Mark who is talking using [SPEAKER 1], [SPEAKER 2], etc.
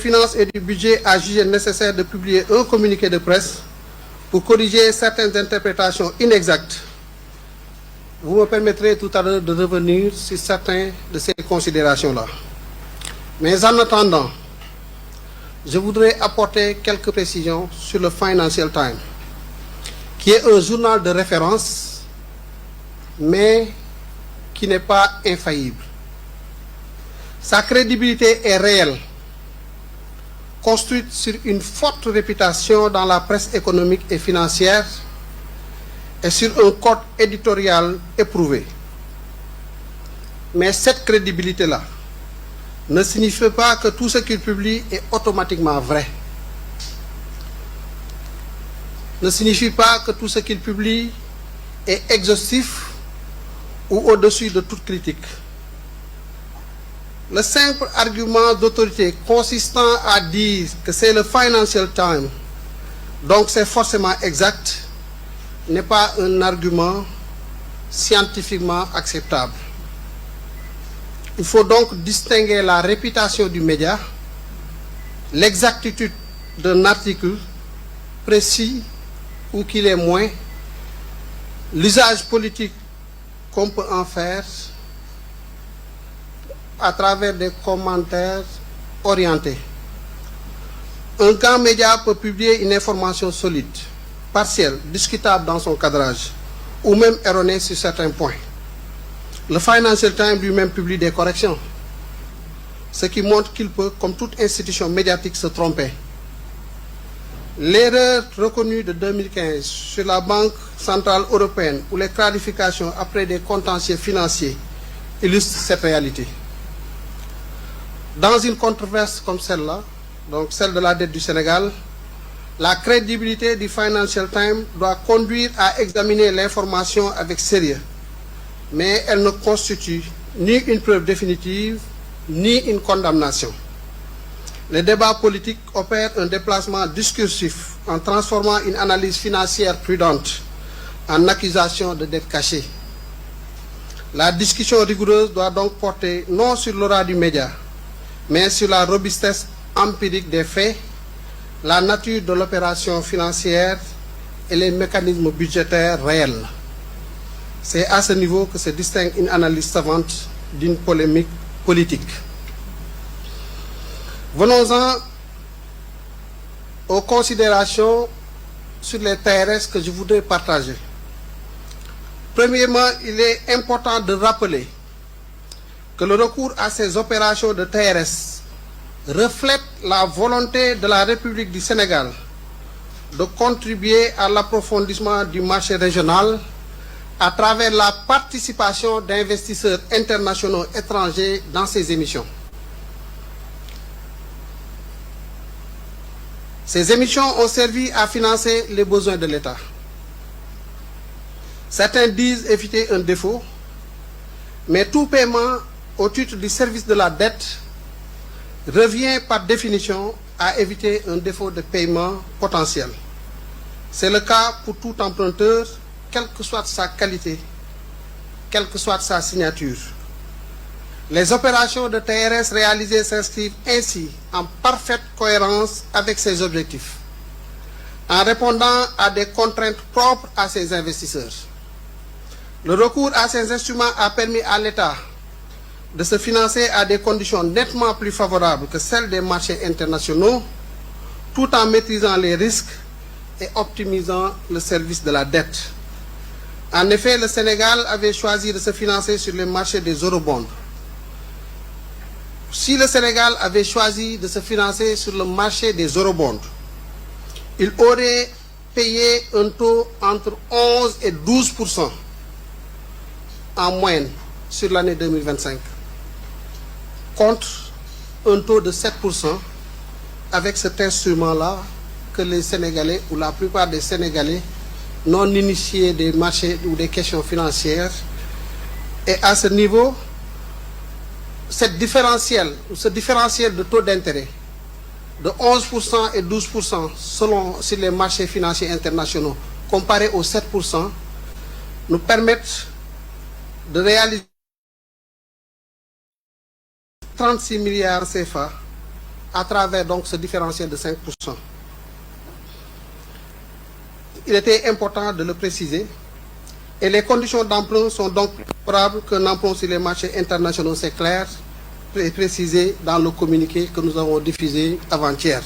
[SPEAKER 1] Finances et du Budget a jugé nécessaire de publier un communiqué de presse pour corriger certaines interprétations inexactes. Vous me permettrez tout à l'heure de revenir sur certaines de ces considérations-là. Mais en attendant, je voudrais apporter quelques précisions sur le Financial Times, qui est un journal de référence, mais qui n'est pas infaillible. Sa crédibilité est réelle, construite sur une forte réputation dans la presse économique et financière et sur un code éditorial éprouvé. Mais cette crédibilité-là ne signifie pas que tout ce qu'il publie est automatiquement vrai. Ne signifie pas que tout ce qu'il publie est exhaustif ou au-dessus de toute critique. Le simple argument d'autorité consistant à dire que c'est le Financial Times, donc c'est forcément exact, n'est pas un argument scientifiquement acceptable. Il faut donc distinguer la réputation du média, l'exactitude d'un article précis ou qu'il est moins, l'usage politique qu'on peut en faire à travers des commentaires orientés. Un grand média peut publier une information solide, partielle, discutable dans son cadrage, ou même erronée sur certains points. Le Financial Times lui-même publie des corrections, ce qui montre qu'il peut, comme toute institution médiatique, se tromper. L'erreur reconnue de 2015 sur la Banque centrale européenne ou les clarifications après des contentieux financiers illustrent cette réalité. Dans une controverse comme celle-là, donc celle de la dette du Sénégal, la crédibilité du Financial Times doit conduire à examiner l'information avec sérieux, mais elle ne constitue ni une preuve définitive, ni une condamnation. Les débats politiques opèrent un déplacement discursif en transformant une analyse financière prudente en accusation de dette cachée. La discussion rigoureuse doit donc porter non sur l'aura du média, mais sur la robustesse empirique des faits, la nature de l'opération financière et les mécanismes budgétaires réels. C'est à ce niveau que se distingue une analyse savante d'une polémique politique. Venons-en aux considérations sur les TRS que je voudrais partager. Premièrement, il est important de rappeler que le recours à ces opérations de TRS reflète la volonté de la République du Sénégal de contribuer à l'approfondissement du marché régional à travers la participation d'investisseurs internationaux étrangers dans ces émissions. Ces émissions ont servi à financer les besoins de l'État. Certains disent éviter un défaut, mais tout paiement au titre du service de la dette revient par définition à éviter un défaut de paiement potentiel. C'est le cas pour tout emprunteur, quelle que soit sa qualité, quelle que soit sa signature. Les opérations de TRS réalisées s'inscrivent ainsi en parfaite cohérence avec ces objectifs, en répondant à des contraintes propres à ces investisseurs. Le recours à ces instruments a permis à l'État de se financer à des conditions nettement plus favorables que celles des marchés internationaux, tout en maîtrisant les risques et optimisant le service de la dette. En effet, le Sénégal avait choisi de se financer sur les marchés des eurobonds. Si le Sénégal avait choisi de se financer sur le marché des eurobonds, il aurait payé un taux entre 11 et 12% en moyenne sur l'année 2025, contre un taux de 7% avec cet instrument-là que les Sénégalais, ou la plupart des Sénégalais non initiés des marchés ou des questions financières, et à ce niveau, ce différentiel de taux d'intérêt de 11% et 12% selon sur les marchés financiers internationaux comparé aux 7% nous permettent de réaliser 36 milliards CFA à travers donc ce différentiel de 5%. Il était important de le préciser et les conditions d'emprunt sont donc favorables qu'un emprunt sur les marchés internationaux, c'est clair et précisé dans le communiqué que nous avons diffusé avant-hier.